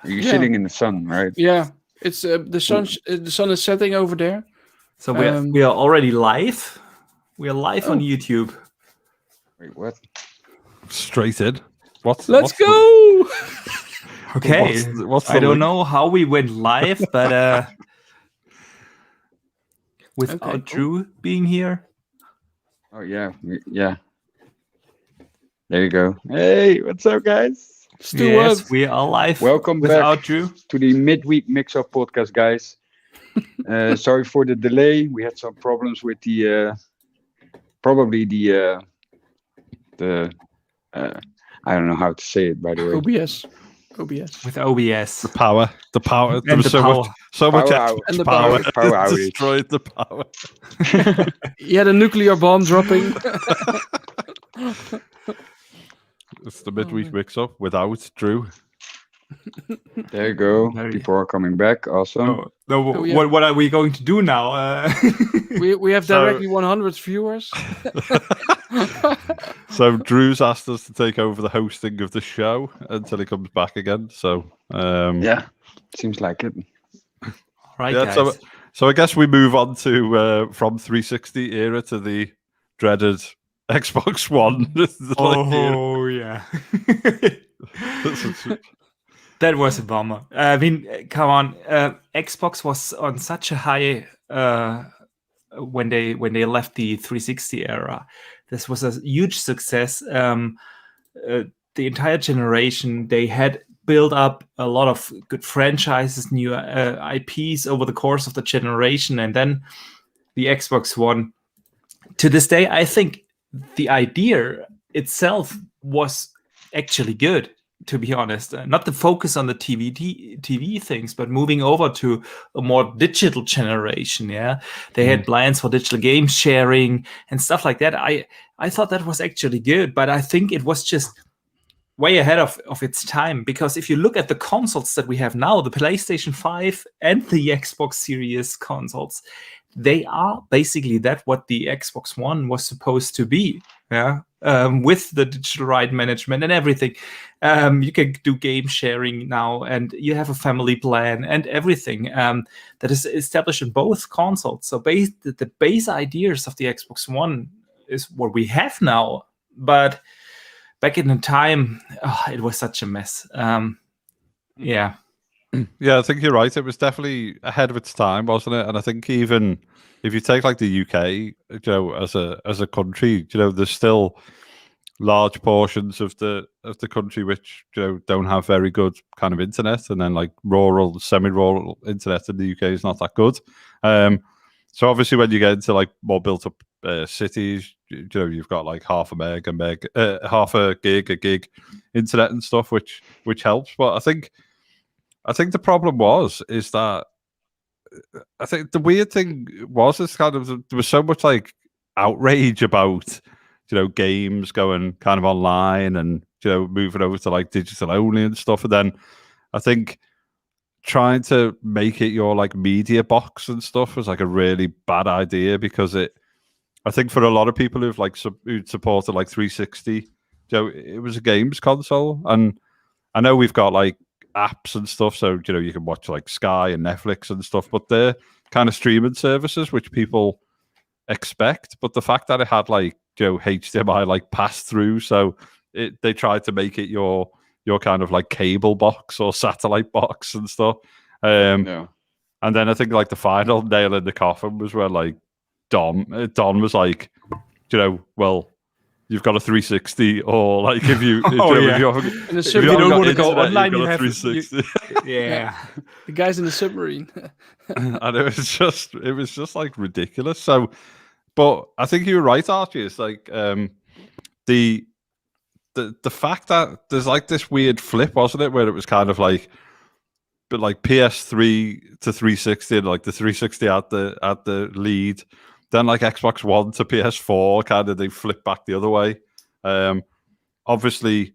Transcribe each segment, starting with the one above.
You're sitting in the sun, right? Yeah, it's the sun. The sun is setting over there. So we are already live. We are live on YouTube. Wait, what? Straight in. Let's go. Okay. What's I don't know how we went live, but without Drew being here. Oh yeah. There you go. Hey, what's up, guys? Yes, we are live. Welcome without back Drew to the midweek mix-up podcast, guys. Sorry for the delay. We had some problems with the I don't know how to say it, by the way. OBS. With OBS. The power. There was so much And the power outage. destroyed the power. Yeah, the nuclear bomb dropping. It's the midweek mix-up without Drew. There you go. People are coming back. Awesome. What are we going to do now? we have directly 100 viewers. So Drew's asked us to take over the hosting of the show until he comes back again. So yeah, seems like it. All right, yeah, guys. So I guess we move on to from 360 era to the dreaded Xbox One. Yeah. That was a bummer. I mean, come on. Xbox was on such a high when they left the 360 era. This was a huge success. The entire generation, they had built up a lot of good franchises, new IPs over the course of the generation, and then the Xbox One. To this day, I think the idea itself was actually good, to be honest. Not the focus on the TV things, but moving over to a more digital generation. Yeah, they had plans for digital game sharing and stuff like that. I thought that was actually good, but I think it was just way ahead of its time, because if you look at the consoles that we have now, the PlayStation 5 and the Xbox Series consoles, they are basically what the Xbox One was supposed to be. Yeah. With the digital right management and everything. You can do game sharing now, and you have a family plan and everything that is established in both consoles. So the base ideas of the Xbox One is what we have now. But back in the time, it was such a mess. Yeah. Yeah, I think you're right. It was definitely ahead of its time, wasn't it? And I think even if you take like the UK, as a country, there's still large portions of the country which don't have very good kind of internet, and then like rural, semi-rural internet in the UK is not that good. So obviously, when you get into like more built-up cities, you've got like half a gig internet and stuff, which helps. But I think the problem is that I think the weird thing is kind of there was so much like outrage about games going kind of online and moving over to like digital only and stuff, and then I think trying to make it your like media box and stuff was like a really bad idea, because I think for a lot of people who've like who supported like 360, it was a games console, and I know we've got like apps and stuff, so you can watch like Sky and Netflix and stuff, but they're kind of streaming services which people expect. But the fact that it had like HDMI like pass through, so they tried to make it your kind of like cable box or satellite box and stuff. And then I think like the final nail in the coffin was where like Don was like, well, you've got a 360, or like if you if you don't want to go online, you have 360. Yeah, the guys in the submarine. And it was just like ridiculous. So, but I think you were right, Archie. It's like the fact that there's like this weird flip, wasn't it, where it was kind of like, but like PS3 to 360, and like the 360 at the lead. Then like Xbox One to PS4, kind of they flip back the other way. Obviously,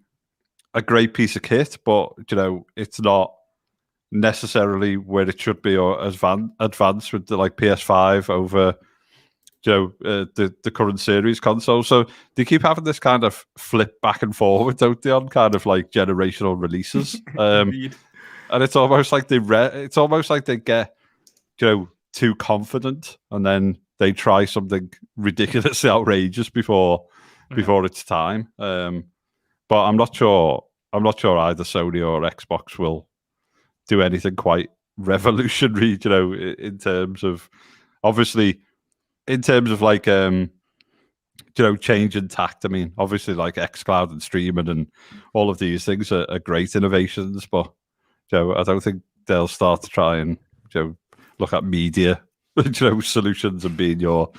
a great piece of kit, but it's not necessarily where it should be, or as advanced with the like PS5 over the current series console. So they keep having this kind of flip back and forward, don't they, on kind of like generational releases. and it's almost like they get, too confident, and then they try something ridiculously outrageous before it's time. But I'm not sure either Sony or Xbox will do anything quite revolutionary, in terms of, obviously, in terms of like change in tact. I mean, obviously, like xCloud and streaming and all of these things are great innovations, but I don't think they'll start to try and look at media solutions and being your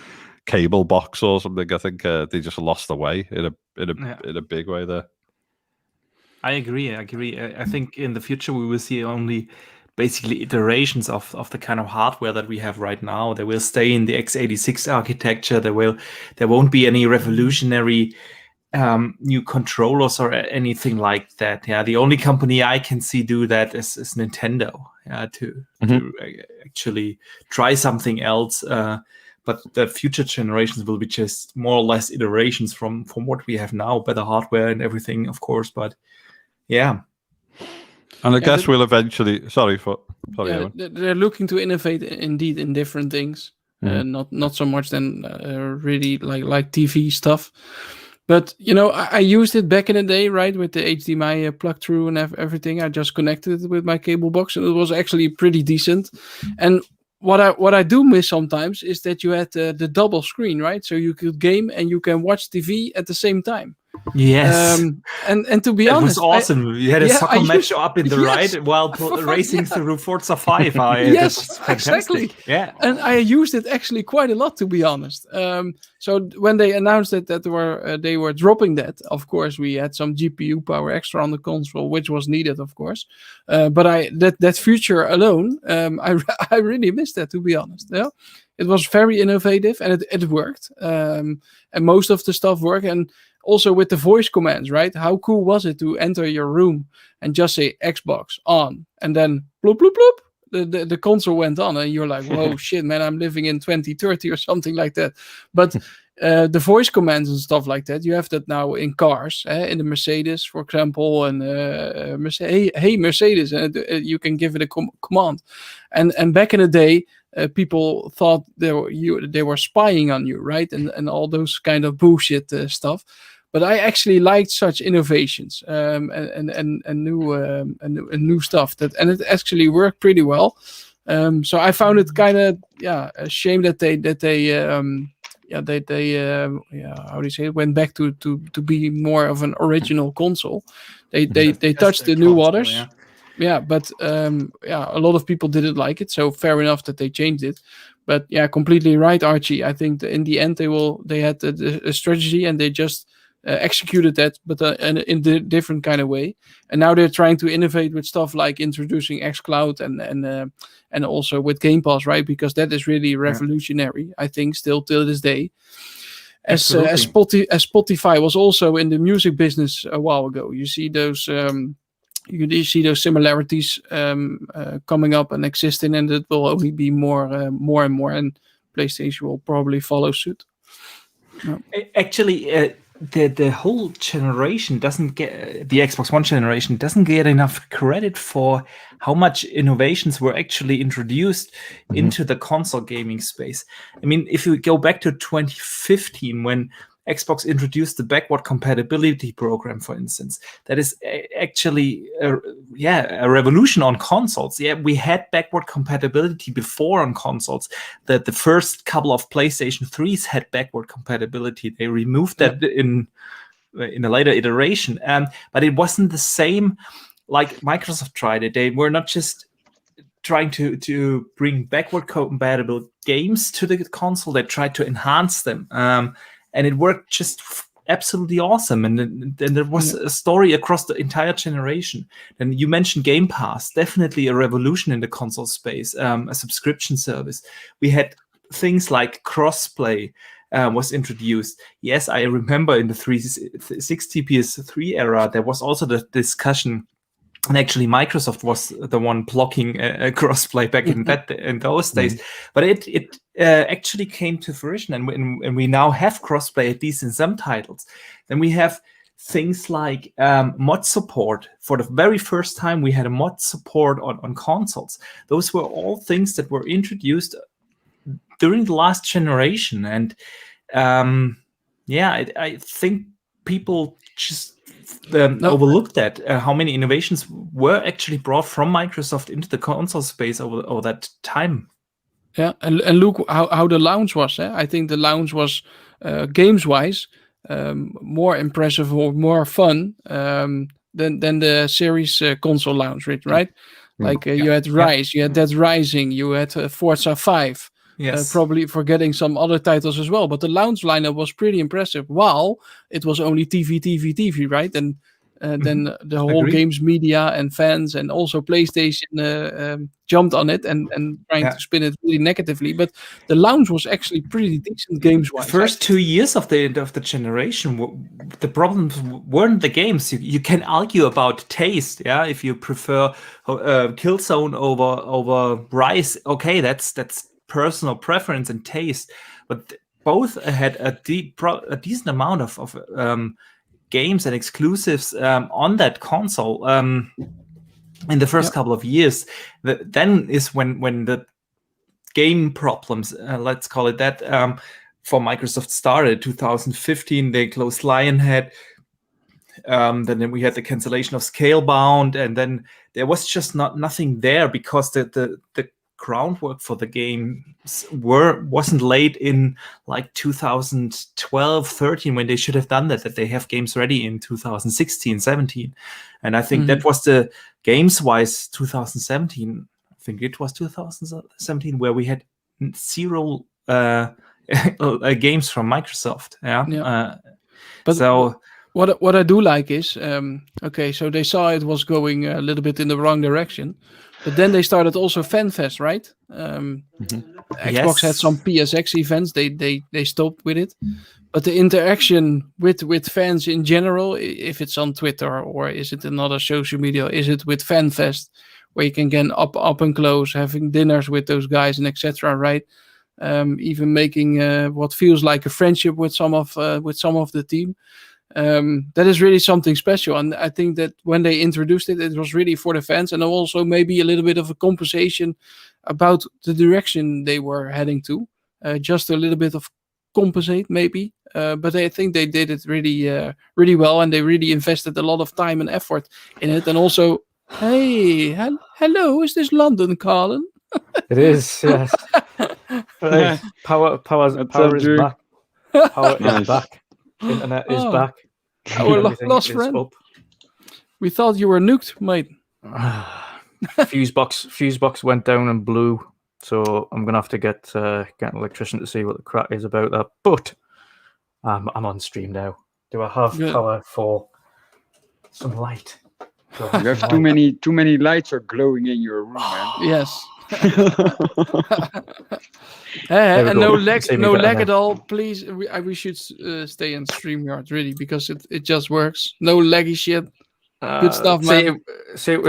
cable box or something. I think they just lost the way in a big way there. I agree. I think in the future we will see only basically iterations of the kind of hardware that we have right now. They will stay in the x86 architecture. There won't be any revolutionary new controllers or anything like that. Yeah, the only company I can see do that is Nintendo. To actually try something else. But the future generations will be just more or less iterations from what we have now, better hardware and everything, of course. But yeah. And I guess we'll eventually. Sorry, Erwin. They're looking to innovate indeed in different things. Not so much then really like TV stuff. But I used it back in the day, right, with the HDMI plug through and everything. I just connected it with my cable box, and it was actually pretty decent. And what I do miss sometimes is that you had the double screen, right? So you could game and you can watch TV at the same time. Yes. And to be honest, it was awesome. You had a soccer match up in the right while racing through Forza 5. Yes, exactly. Yeah. And I used it actually quite a lot, to be honest. So when they announced that they were dropping that, of course, we had some GPU power extra on the console, which was needed, of course. But that feature alone, I really missed that, to be honest. Yeah. It was very innovative, and it worked. And most of the stuff worked. And also with the voice commands, right? How cool was it to enter your room and just say Xbox on, and then bloop, bloop, bloop, the console went on, and you're like, whoa, shit, man, I'm living in 2030 or something like that. But the voice commands and stuff like that, you have that now in cars, in the Mercedes, for example, and hey, Mercedes, and you can give it a command. And back in the day, people thought they were spying on you, right? And all those kind of bullshit stuff. But I actually liked such innovations and new stuff and it actually worked pretty well. So I found it kind of a shame that they how do you say it, went back to be more of an original console. They touched the new waters. Yeah. Yeah, but a lot of people didn't like it, so fair enough that they changed it. But yeah, completely right, Archie. I think in the end they had a strategy and they just executed that, but in a different kind of way. And now they're trying to innovate with stuff like introducing xCloud and also with Game Pass, right? Because that is really revolutionary, I think, still till this day. As Spotify was also in the music business a while ago. You see those. You see those similarities coming up and existing, and it will only be more and more, and PlayStation will probably follow suit. No. Actually, the whole generation doesn't get, the Xbox One generation doesn't get enough credit for how much innovations were actually introduced into the console gaming space. I mean, if you go back to 2015, when Xbox introduced the backward compatibility program, for instance, that is actually a revolution on consoles. Yeah, we had backward compatibility before on consoles. That the first couple of PlayStation 3s had backward compatibility. They removed that in a later iteration, but it wasn't the same like Microsoft tried it. They were not just trying to bring backward compatible games to the console. They tried to enhance them. And it worked just absolutely awesome. And then there was a story across the entire generation. And you mentioned Game Pass, definitely a revolution in the console space, a subscription service. We had things like crossplay was introduced. Yes, I remember in the 360 PS3 era, there was also the discussion. And actually, Microsoft was the one blocking crossplay back in those days. But it actually came to fruition, and we now have crossplay, at least in some titles. Then we have things like mod support. For the very first time, we had a mod support on consoles. Those were all things that were introduced during the last generation. And I think people just overlooked that, how many innovations were actually brought from Microsoft into the console space over that time. Yeah, and look how the launch was. I think the launch was, games-wise, more impressive or more fun than the series console launch, right? Like you had Rise, you had Dead Rising, you had Forza 5. Yes. Probably forgetting some other titles as well, but the launch lineup was pretty impressive. While it was only TV, right? And then the whole games media and fans and also PlayStation jumped on it and trying to spin it really negatively. But the launch was actually pretty decent games-wise. The first 2 years of the generation, the problems weren't the games. You can argue about taste, if you prefer Killzone over Rise. Okay, that's personal preference and taste, but both had a decent amount of games and exclusives on that console in the first couple of years. Then is when the game problems, let's call it that, for Microsoft started. 2015, they closed Lionhead. Then we had the cancellation of Scalebound, and then there was just nothing there because the groundwork for the games wasn't laid in like 2012-13 when they should have done that they have games ready in 2016-17. And I think that was the games wise 2017. I think it was 2017 where we had 0 games from Microsoft. But so what I do like is so they saw it was going a little bit in the wrong direction. But then they started also FanFest, right? Xbox had some PSX events. They stopped with it. But the interaction with fans in general, if it's on Twitter or is it another social media, is it with FanFest, where you can get up and close, having dinners with those guys and etc. Right? Even making what feels like a friendship with some of the team. That is really something special, and I think that when they introduced it, it was really for the fans, and also maybe a little bit of a compensation about the direction they were heading to, just a little bit of compensate maybe. But I think they did it really, really well, and they really invested a lot of time and effort in it. And also, hey, hello, is this London, Carlin? It is, yes. Power is back. Power is back. Internet is back. Our lost friend. Up. We thought you were nuked, mate. Fusebox went down and blew, so I'm gonna have to get an electrician to see what the crack is about that. But I'm on stream now. Do I have power for some light? You have too many lights are glowing in your room, man. Yes. And no lag at all, please. We should stay in StreamYard, really, because it just works. No laggy shit. Good stuff, man. It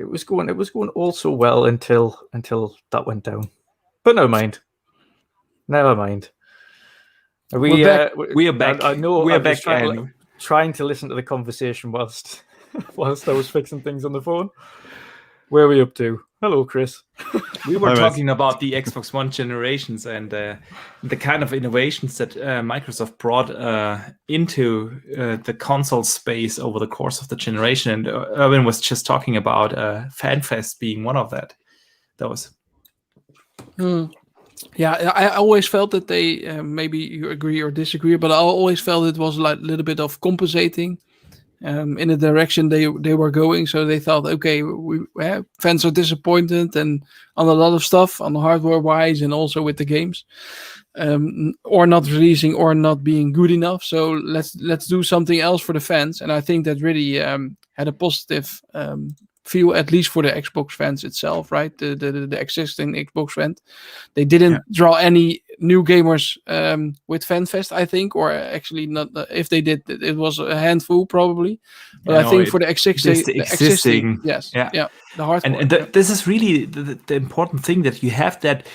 was going all so well until that went down. But never mind. We are back. I know we are back. Trying to listen to the conversation whilst I was fixing things on the phone. Where are we up to? Hello, Chris. We were talking about the Xbox One generations and the kind of innovations that Microsoft brought into the console space over the course of the generation. And Erwin was just talking about FanFest being one of that. Yeah, I always felt that they, maybe you agree or disagree, but I always felt it was like a little bit of compensating in the direction they were going. So they thought, okay, fans are disappointed and on a lot of stuff, on the hardware wise and also with the games, or not releasing or not being good enough. So let's do something else for the fans. And I think that really had a positive feel, at least for the Xbox fans itself, right? The existing Xbox fans. They didn't draw any new gamers with FanFest, I think, or actually not. If they did, it was a handful probably. But I think for the existing, yes, the hardcore. And this is really the important thing, that you have that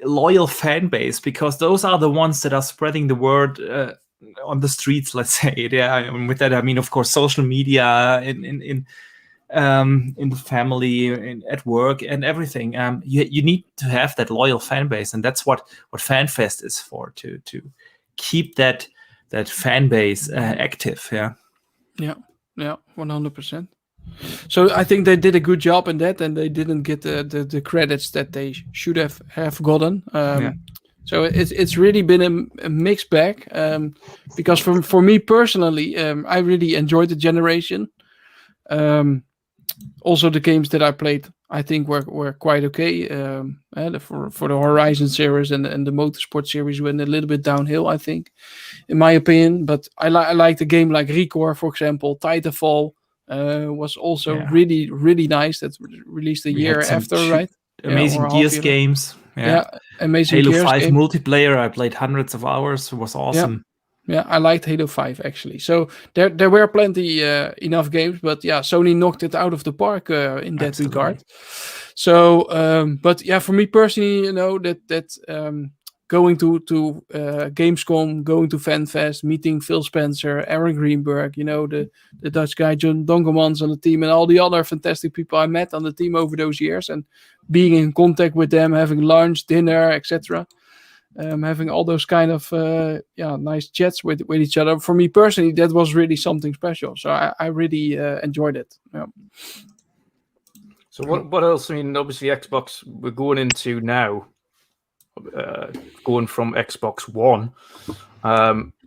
loyal fan base, because those are the ones that are spreading the word on the streets, let's say. Yeah, and with that I mean, of course, social media, in the family, at work, and everything. You need to have that loyal fan base, and that's what FanFest is for, to keep that fan base active. Yeah, 100%. So I think they did a good job in that, and they didn't get the credits that they should have gotten. So it's really been a mixed bag, because for me personally, I really enjoyed the generation. Also, the games that I played, I think were quite okay. For the Horizon series and the Motorsport series went a little bit downhill, I think, in my opinion. But I like the game like Recore, for example. Titanfall was also really, really nice. That released a year after, right? Amazing Gears games. Yeah, amazing Halo Gears 5 game. multiplayer. I played hundreds of hours. It was awesome. Yeah, I liked Halo 5 actually. So there were plenty enough games, but Sony knocked it out of the park in that regard. So, but for me personally, that going to Gamescom, going to FanFest, meeting Phil Spencer, Aaron Greenberg, the Dutch guy John Dongermans on the team, and all the other fantastic people I met on the team over those years, and being in contact with them, having lunch, dinner, etc. Having all those kind of nice chats with each other. For me personally, that was really something special. So I really enjoyed it. Yeah. So what else? I mean, obviously Xbox, we're going into now, going from Xbox One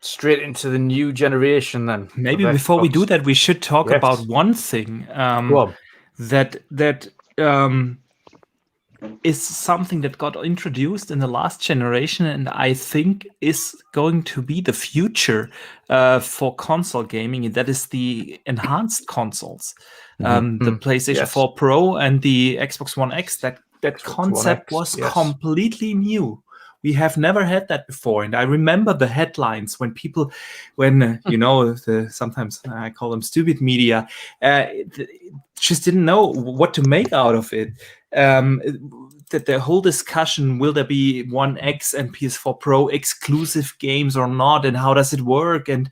straight into the new generation then. Maybe before we do that, we should talk about one thing that is something that got introduced in the last generation, and I think is going to be the future for console gaming, and that is the enhanced consoles. The PlayStation 4 Pro and the Xbox One X, that concept was completely new. We have never had that before, and I remember the headlines when sometimes I call them stupid media, just didn't know what to make out of it. That the whole discussion, will there be One X and PS4 Pro exclusive games or not, and how does it work? And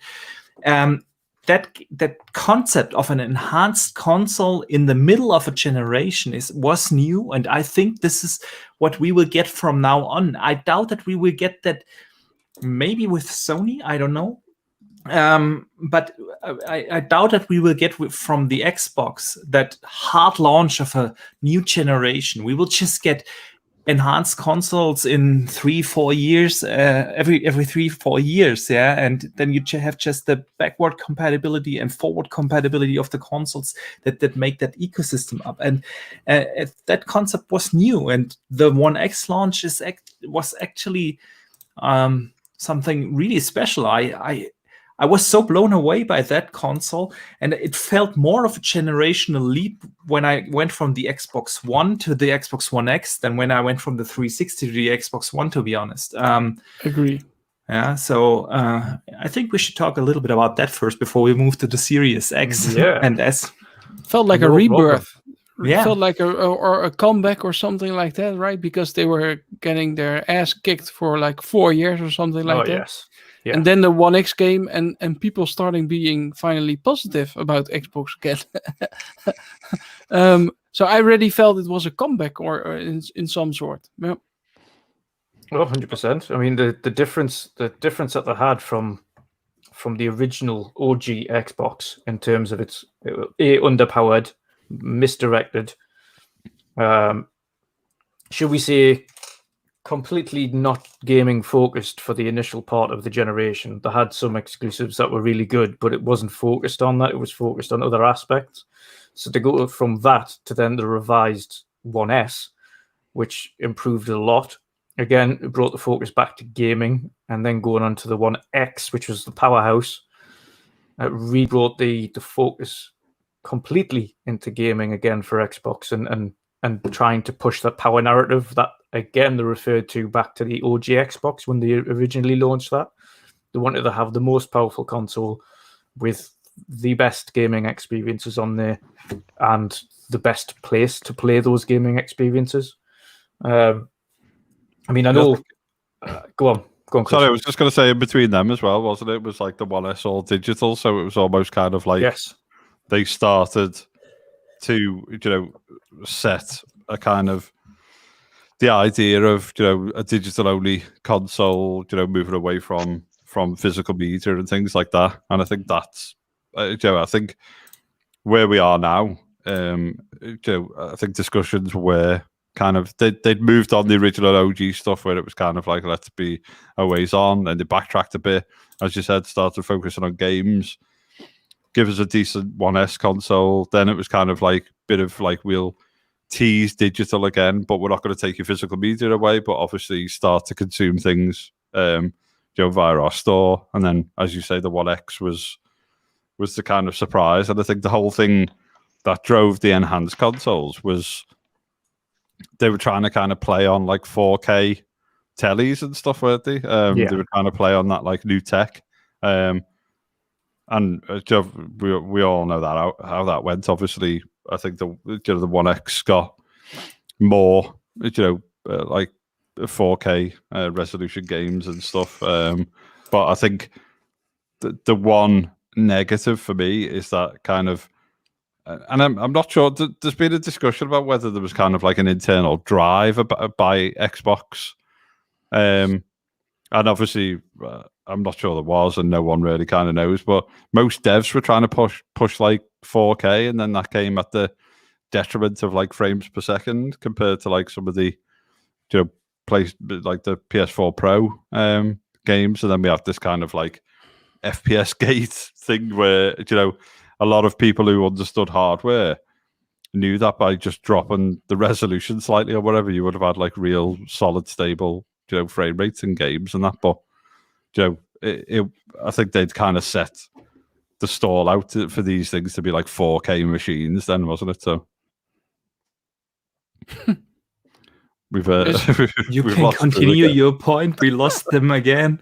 that concept of an enhanced console in the middle of a generation was new, and I think this is what we will get from now on. I doubt that we will get that maybe with Sony, I don't know. But I doubt that we will get from the Xbox that hard launch of a new generation. We will just get enhanced consoles in 3-4 years, every 3-4 years, and then you have just the backward compatibility and forward compatibility of the consoles that make that ecosystem up. And that concept was new, and the One X launch was actually something really special. I was so blown away by that console, and it felt more of a generational leap when I went from the Xbox One to the Xbox One X than when I went from the 360 to the Xbox One, to be honest. Agree. Yeah, so I think we should talk a little bit about that first before we move to the Series X and S. Felt like a rebirth. Yeah. Felt like a comeback or something like that, right? Because they were getting their ass kicked for like 4 years or something like that. Yes. Yeah. And then the One X came, and people starting being finally positive about Xbox again. So I really felt it was a comeback or in some sort. Yeah. Well, 100%. I mean, the difference that they had from the original OG Xbox in terms of its underpowered, misdirected, should we say, completely not gaming focused for the initial part of the generation. They had some exclusives that were really good, but it wasn't focused on that. It was focused on other aspects. So to go from that to then the revised One S, which improved a lot. Again, it brought the focus back to gaming, and then going on to the One X, which was the powerhouse, it re-brought the focus completely into gaming again for Xbox, and trying to push that power narrative that, again, they referred to back to the OG Xbox when they originally launched that. They wanted to have the most powerful console with the best gaming experiences on there and the best place to play those gaming experiences. I mean, I know... Go Go on, Chris. Sorry, I was just going to say in between them as well, wasn't it? It was like the One S all digital, so it was almost kind of like Yes. they started to set a kind of the idea of a digital only console, moving away from physical media and things like that. And I think that's I think where we are now. I think discussions were kind of they'd moved on the original OG stuff where it was kind of like let's be a ways on, and they backtracked a bit, as you said, started focusing on games, give us a decent 1S console. Then it was kind of like bit of like we'll tease digital again, but we're not going to take your physical media away, but obviously start to consume things via our store. And then, as you say, the 1X was the kind of surprise. And I think the whole thing that drove the enhanced consoles was they were trying to kind of play on like 4K tellies and stuff, weren't they? They were trying to play on that like new tech. And we all know that how that went. Obviously, I think the 1X got more, like 4K resolution games and stuff. But I think the one negative for me is that kind of, and I'm not sure. There's been a discussion about whether there was kind of like an internal drive by Xbox, and obviously I'm not sure there was, and no one really kind of knows. But most devs were trying to push like 4K, and then that came at the detriment of like frames per second compared to like some of the like the PS4 Pro games. And then we have this kind of like FPS gate thing where a lot of people who understood hardware knew that by just dropping the resolution slightly or whatever, you would have had like real solid stable frame rates in games and that. But I think they'd kind of set the stall out for these things to be like 4K machines then, wasn't it? So we've you can continue your point. We lost them again.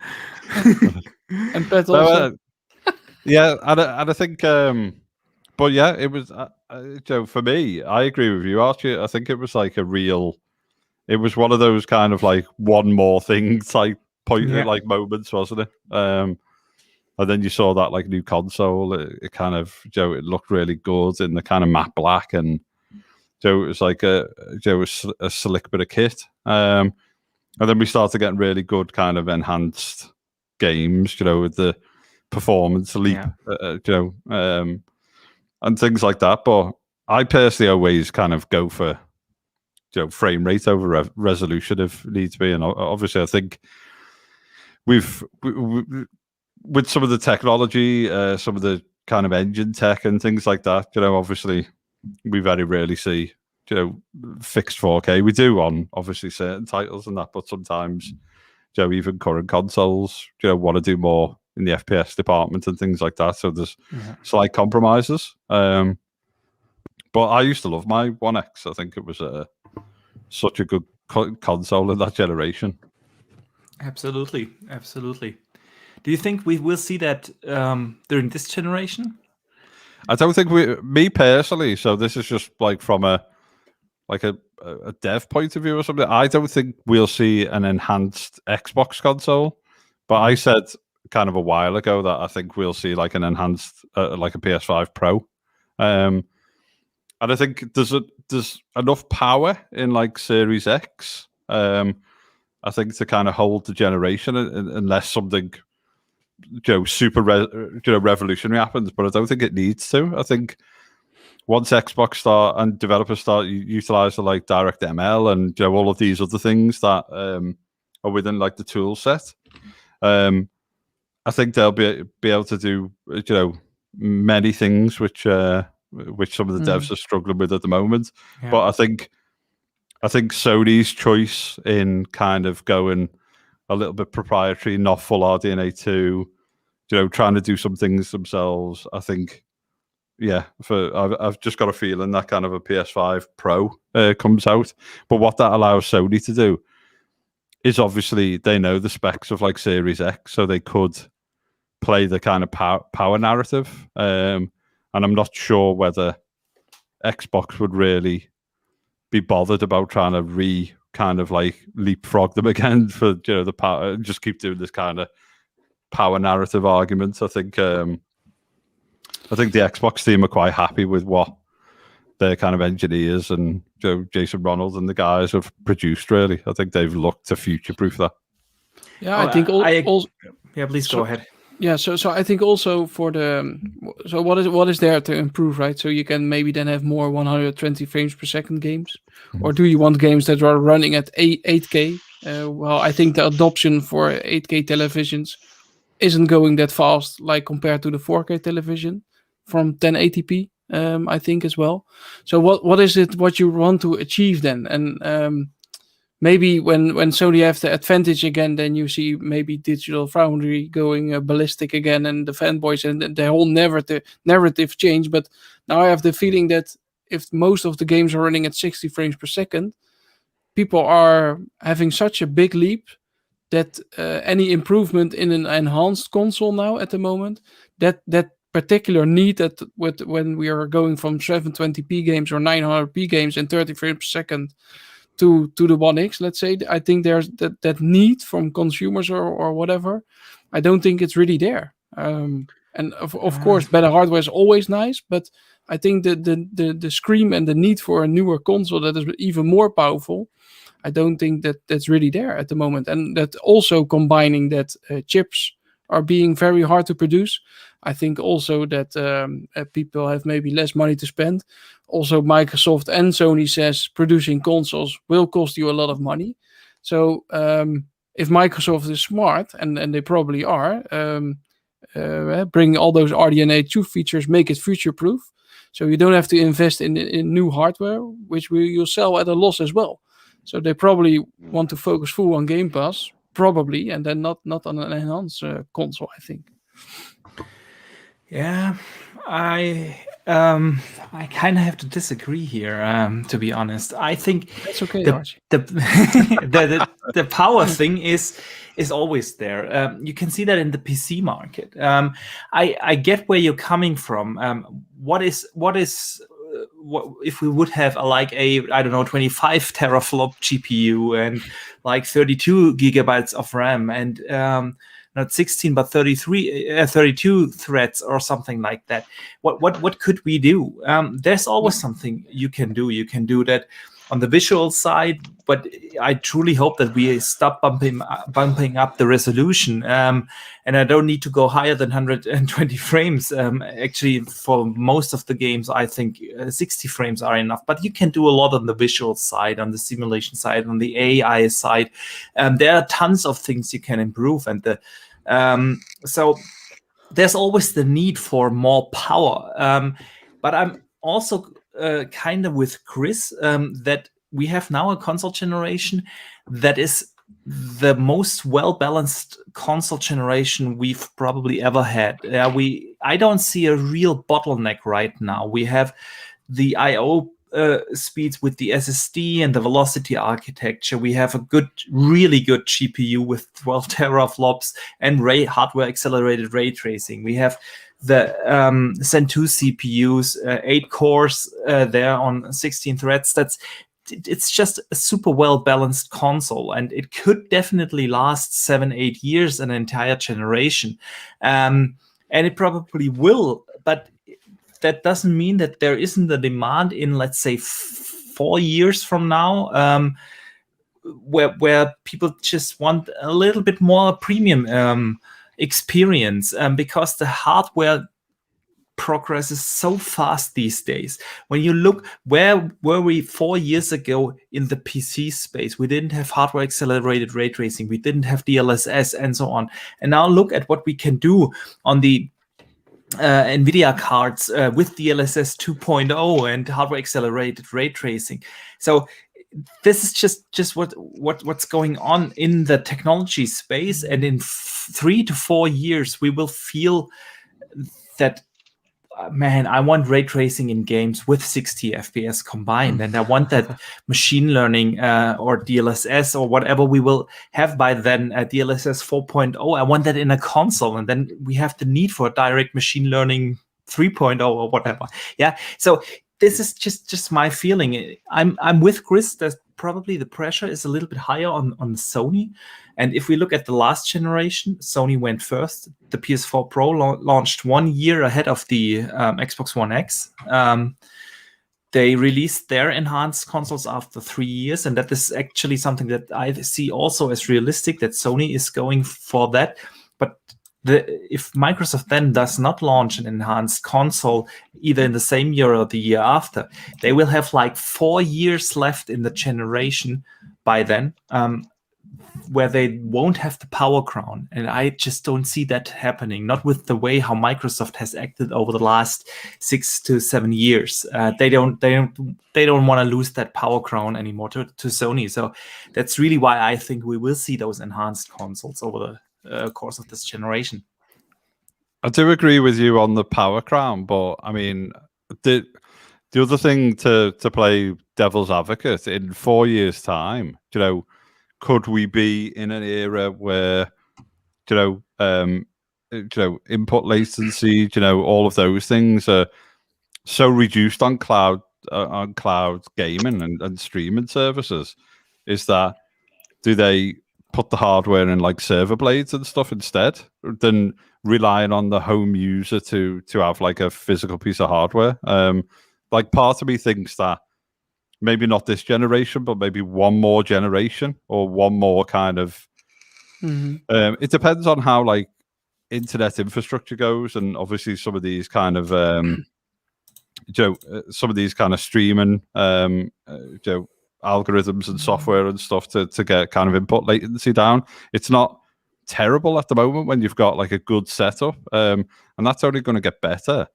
And Pat also. Yeah, and I think, but yeah, it was, for me, I agree with you, Archie. I think it was like it was one of those kind of like one more thing type like moments, wasn't it? And then you saw that like new console, it kind of, it looked really good in the kind of matte black, and it was like a slick bit of kit. And then we started getting really good kind of enhanced games, with the performance leap, and things like that. But I personally always kind of go for frame rate over resolution if needs be. And obviously, I think we've with some of the technology, some of the kind of engine tech and things like that. Obviously, we very rarely see fixed 4K. We do on obviously certain titles and that, but sometimes even current consoles want to do more in the FPS department and things like that. So there's slight compromises. But I used to love my 1X. I think it was such a good console in that generation. Absolutely. Do you think we will see that during this generation? I don't think me personally, so this is just like from a dev point of view or something, I don't think we'll see an enhanced Xbox console. But I said kind of a while ago that I think we'll see like an enhanced, like a PS5 Pro. And I think there's enough power in like Series X, I think, to kind of hold the generation unless something super revolutionary happens. But I don't think it needs to. I think once Xbox start and developers start utilize the like DirectML and all of these other things that are within like the tool set, I think they'll be able to do many things which some of the devs are struggling with at the moment. Yeah. But I think Sony's choice in kind of going a little bit proprietary, not full RDNA 2, trying to do some things themselves. I think, I've just got a feeling that kind of a PS5 Pro comes out. But what that allows Sony to do is obviously they know the specs of like Series X, so they could play the kind of power narrative. And I'm not sure whether Xbox would really be bothered about trying to kind of like leapfrog them again for the power, and just keep doing this kind of power narrative arguments. I think the Xbox team are quite happy with what their kind of engineers and Jason Ronald and the guys have produced. Really, I think they've looked to future-proof that. Yeah, I think yeah, please go ahead. Yeah, so I think also for what is there to improve, right? So you can maybe then have more 120 frames per second games, or do you want games that are running at 8K? Well, I think the adoption for 8K televisions isn't going that fast, like compared to the 4K television from 1080p. I think as well. So what is it what you want to achieve then? And maybe when Sony have the advantage again, then you see maybe Digital Foundry going ballistic again, and the fanboys and the whole narrative change. But now I have the feeling that if most of the games are running at 60 frames per second, people are having such a big leap that any improvement in an enhanced console now at the moment, that particular need that when we are going from 720p games or 900p games and 30 frames per second to the One X, let's say, I think there's that need from consumers or whatever. I don't think it's really there. And of course, better hardware is always nice, but I think the scream and the need for a newer console that is even more powerful, I don't think that's really there at the moment. And that also combining that chips are being very hard to produce. I think also that people have maybe less money to spend. Also, Microsoft and Sony says producing consoles will cost you a lot of money. So if Microsoft is smart, and they probably are, bringing all those RDNA 2 features, make it future-proof. So you don't have to invest in new hardware, which you'll sell at a loss as well. So they probably want to focus full on Game Pass, probably, and then not on an enhanced console, I think. Yeah, I kind of have to disagree here. To be honest, I think that's okay. The power thing is always there. You can see that in the PC market. I get where you're coming from. What if we would have a 25 teraflop GPU and like 32 gigabytes of RAM and not 16 but 32 threads or something like that. What could we do? There's always something you can do. You can do that on the visual side, but I truly hope that we stop bumping up the resolution. And I don't need to go higher than 120 frames. Actually, for most of the games, I think 60 frames are enough. But you can do a lot on the visual side, on the simulation side, on the AI side. There are tons of things you can improve, and so there's always the need for more power. But I'm also kind of with Chris that we have now a console generation that is the most well-balanced console generation we've probably ever had. I don't see a real bottleneck right now. We have the I/O speeds with the SSD and the velocity architecture. We have a really good GPU with 12 teraflops and hardware accelerated ray tracing. We have the Zen 2 CPUs, 8 cores there on 16 threads. It's just a super well-balanced console, and it could definitely last 7-8 years, an entire generation. And it probably will, but that doesn't mean that there isn't a demand in, let's say, 4 years from now, where people just want a little bit more premium experience, because the hardware progresses so fast these days. When you look, where were we 4 years ago in the PC space? We didn't have hardware accelerated ray tracing, we didn't have DLSS and so on. And now look at what we can do on the NVIDIA cards with DLSS 2.0 and hardware accelerated ray tracing. So this is just what's going on in the technology space, and in 3 to 4 years we will feel that, man, I want ray tracing in games with 60 FPS combined, and I want that machine learning or DLSS or whatever we will have by then, DLSS 4.0. I want that in a console, and then we have the need for direct machine learning 3.0 or whatever. Yeah, so this is just my feeling. I'm with Chris that probably the pressure is a little bit higher on Sony. And if we look at the last generation, Sony went first. The PS4 Pro launched 1 year ahead of the Xbox One X. They released their enhanced consoles after 3 years, and that is actually something that I see also as realistic, that Sony is going for that. But if Microsoft then does not launch an enhanced console either in the same year or the year after, they will have like 4 years left in the generation by then, where they won't have the power crown. And I just don't see that happening, not with the way how Microsoft has acted over the last 6 to 7 years. They don't want to lose that power crown anymore to Sony. So that's really why I think we will see those enhanced consoles over the course of this generation. I do agree with you on the power crown, but I mean, the other thing to play devil's advocate, in 4 years' time, could we be in an era where, input latency, all of those things are so reduced on cloud gaming and streaming services? Is that, do they put the hardware in like server blades and stuff instead, than relying on the home user to have like a physical piece of hardware? Like, part of me thinks that maybe not this generation, but maybe one more generation or one more kind of. It depends on how like internet infrastructure goes, and obviously some of these kind of some of these kind of streaming algorithms and software and stuff to get kind of input latency down. It's not terrible at the moment when you've got like a good setup, and that's only going to get better.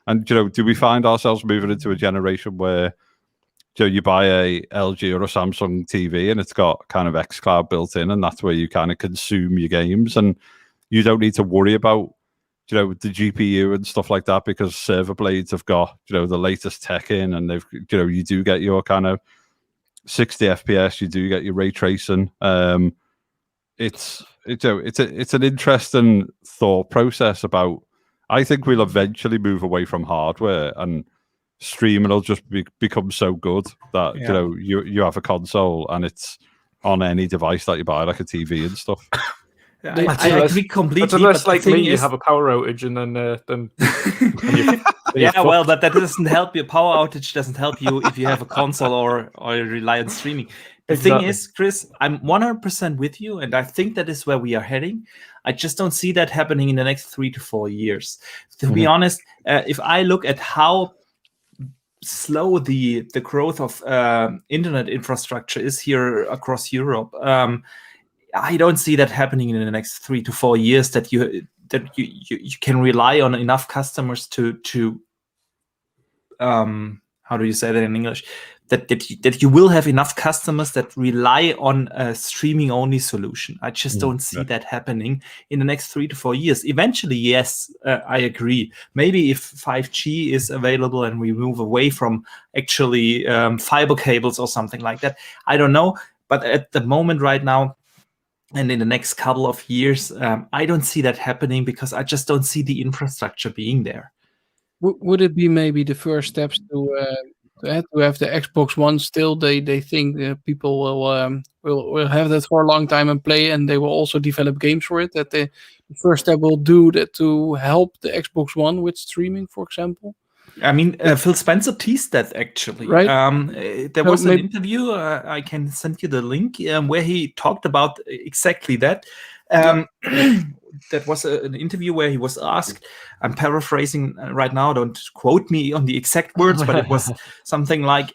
And do we find ourselves moving into a generation where you buy a LG or a Samsung TV and it's got kind of xCloud built in, and that's where you kind of consume your games, and you don't need to worry about the GPU and stuff like that, because server blades have got the latest tech in, and they've you do get your kind of 60 FPS, you do get your ray tracing. It's an interesting thought process about. I think we'll eventually move away from hardware, and streaming will just become so good that you have a console and it's on any device that you buy, like a TV and stuff. I agree completely. But unless, like me, you have a power outage and then well, but that doesn't help you. Power outage doesn't help you if you have a console or you rely on streaming. The thing is, Chris, I'm 100% with you, and I think that is where we are heading. I just don't see that happening in the next 3 to 4 years. To be honest, if I look at how slow the growth of internet infrastructure is here across Europe, I don't see that happening in the next 3 to 4 years, that you can rely on enough customers to how do you say that in English? That you will have enough customers that rely on a streaming only solution. I just don't see that happening in the next 3 to 4 years. Eventually, yes, I agree. Maybe if 5G is available and we move away from actually fiber cables or something like that, I don't know. But at the moment right now, and in the next couple of years, I don't see that happening, because I just don't see the infrastructure being there. Would it be maybe the first steps to have the Xbox One still? They think people will have that for a long time and play, and they will also develop games for it. That the first step will do that to help the Xbox One with streaming, for example. I mean, Phil Spencer teased that actually. Right. There was an interview. I can send you the link where he talked about exactly that. That was an interview where he was asked, I'm paraphrasing right now, don't quote me on the exact words, but it was something like,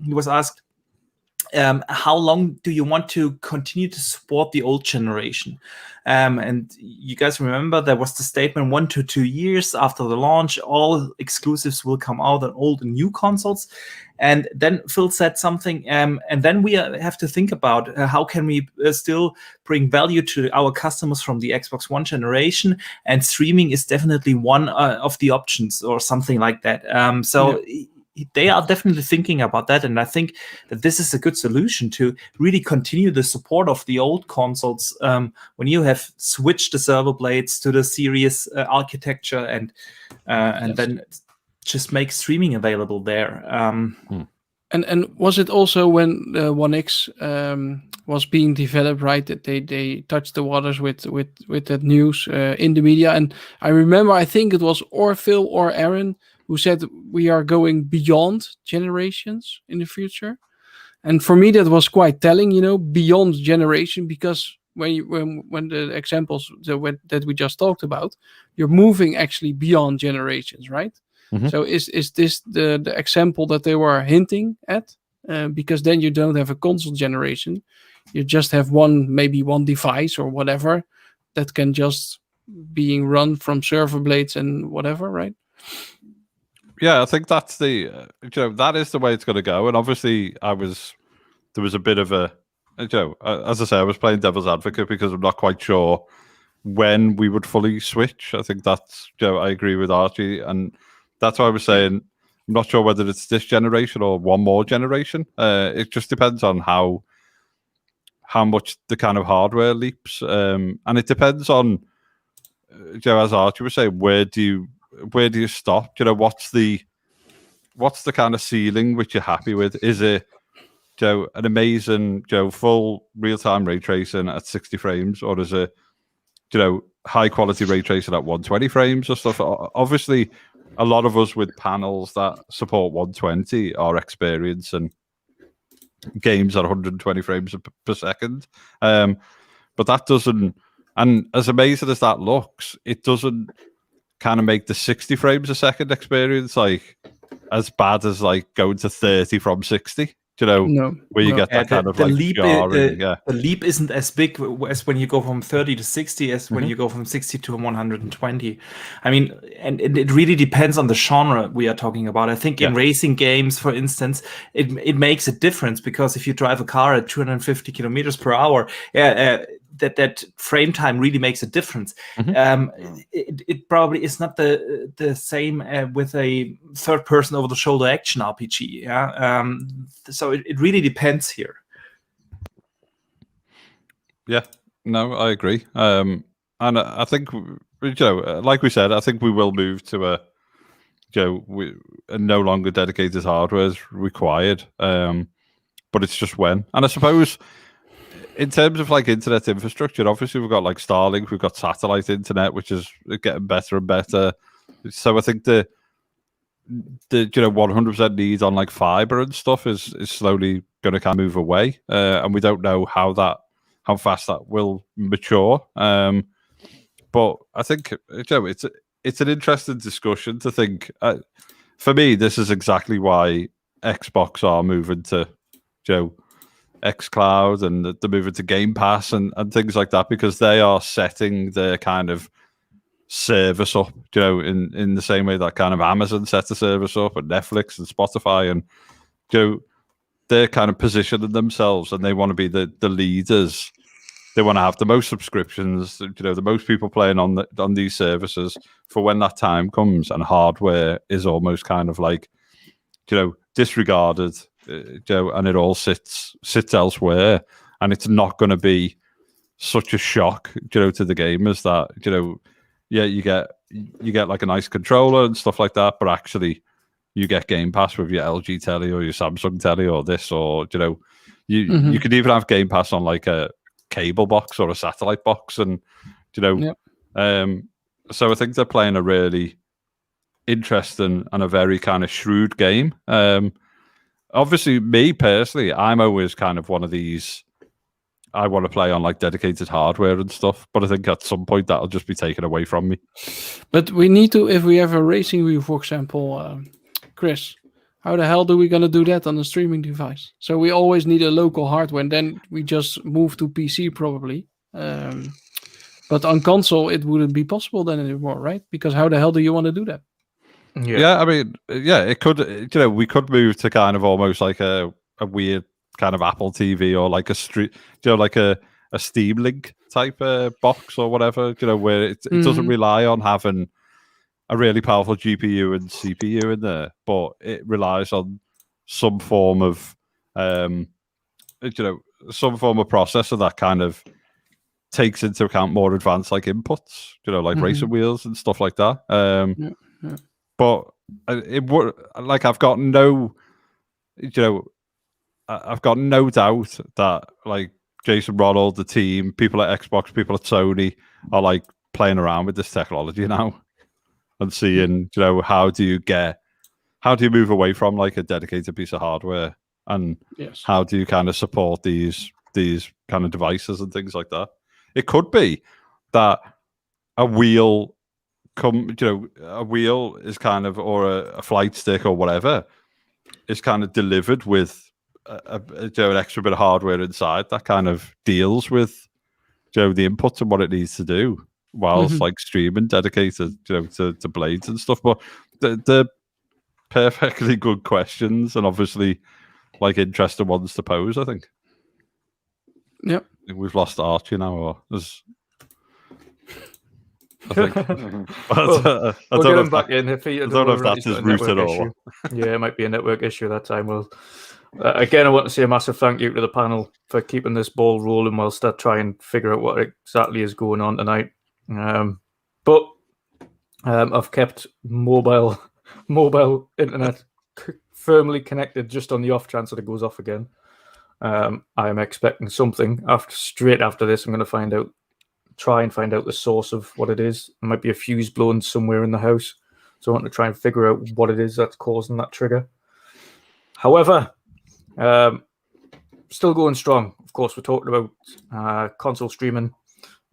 he was asked, how long do you want to continue to support the old generation? And you guys remember there was the statement 1 to 2 years after the launch, all exclusives will come out on old and new consoles. And then Phil said something, and then we have to think about how can we still bring value to our customers from the Xbox One generation, and streaming is definitely one of the options, or something like that. They are definitely thinking about that, and I think that this is a good solution to really continue the support of the old consoles when you have switched the server blades to the series architecture, and then just make streaming available there. And was it also when the One X was being developed, right? That they touched the waters with that news in the media. And I remember, I think it was or Phil or Aaron who said we are going beyond generations in the future. And for me, that was quite telling, beyond generation, because when the examples that we just talked about, you're moving actually beyond generations, right? Mhm. So is this the example that they were hinting at? Because then you don't have a console generation, you just have maybe one device or whatever that can just being run from server blades and whatever, right? Yeah, I think that's that is the way it's going to go. And obviously, there was a bit of a, as I say, I was playing devil's advocate because I'm not quite sure when we would fully switch. I think that's, I agree with Archie, and that's why I was saying I'm not sure whether it's this generation or one more generation. It just depends on how much the kind of hardware leaps, and it depends on, as Archie was saying, where do you stop? What's the kind of ceiling which you're happy with? Is it an amazing full real-time ray tracing at 60 frames, or is it high quality ray tracing at 120 frames or stuff? Obviously, a lot of us with panels that support 120 are experiencing games at 120 frames per second, but that doesn't, and as amazing as that looks, it doesn't kind of make the 60 frames a second experience like as bad as like going to 30 from 60. Where you get that kind of leap. jarring, the leap isn't as big as when you go from 30 to 60 as when you go from 60 to 120. I mean, and it really depends on the genre we are talking about. I think in racing games, for instance, it makes a difference, because if you drive a car at 250 kilometers per hour, that frame time really makes a difference. It probably is not the same with a third-person over-the-shoulder action RPG. So it really depends here. Yeah, no, I agree. And I think, like we said, I think we will move to a no longer dedicated hardware is required. But it's just when. And I suppose, in terms of like internet infrastructure, obviously we've got like Starlink, we've got satellite internet, which is getting better and better. So I think the 100% need on like fiber and stuff is slowly going to kind of move away, and we don't know how fast that will mature. But I think it's an interesting discussion to think. For me, this is exactly why Xbox are moving to xCloud, and they're moving to Game Pass and things like that, because they are setting their kind of service up, in the same way that kind of Amazon set the service up, and Netflix and Spotify, and they're kind of positioning themselves, and they want to be the leaders. They want to have the most subscriptions, the most people playing on these services for when that time comes, and hardware is almost kind of like disregarded, and it all sits elsewhere, and it's not going to be such a shock to the gamers that you get like a nice controller and stuff like that, but actually you get Game Pass with your LG telly or your Samsung telly or this, or you could even have Game Pass on like a cable box or a satellite box, and so I think they're playing a really interesting and a very kind of shrewd game. Obviously, me personally, I'm always kind of one of these, I want to play on like dedicated hardware and stuff, but I think at some point that'll just be taken away from me. But we need to, if we have a racing wheel, for example, Chris, how the hell do we gonna do that on a streaming device? So we always need a local hardware, and then we just move to PC probably. But on console, it wouldn't be possible then anymore, right? Because how the hell do you want to do that? Yeah, I mean, it could. We could move to kind of almost like a weird kind of Apple TV, or like a street, like a Steam Link type box or whatever. Where it doesn't rely on having a really powerful GPU and CPU in there, but it relies on some form of, some form of processor that kind of takes into account more advanced like inputs, like racing wheels and stuff like that. But it would like I've got no, I've got no doubt that like Jason Ronald, the team, people at Xbox, people at Sony are like playing around with this technology now and seeing, how do you move away from like a dedicated piece of hardware, and how do you kind of support these kind of devices and things like that. It could be that a wheel a wheel is kind of, or a flight stick or whatever, is kind of delivered with an extra bit of hardware inside that kind of deals with the inputs and what it needs to do whilst like streaming dedicated to blades and stuff. But they're perfectly good questions, and obviously like interesting ones to pose, I think. Yep. We've lost Archie now, or there's I think. We'll get him back in. I don't know if that's his route at all. Yeah, it might be a network issue that time. Well, again, I want to say a massive thank you to the panel for keeping this ball rolling whilst I try and figure out what exactly is going on tonight. But I've kept mobile internet firmly connected just on the off chance that it goes off again. I am expecting something straight after this. I'm going to try and find out the source of what it is. There might be a fuse blown somewhere in the house, so I want to try and figure out what it is that's causing that trigger. However, still going strong. Of course, we're talking about console streaming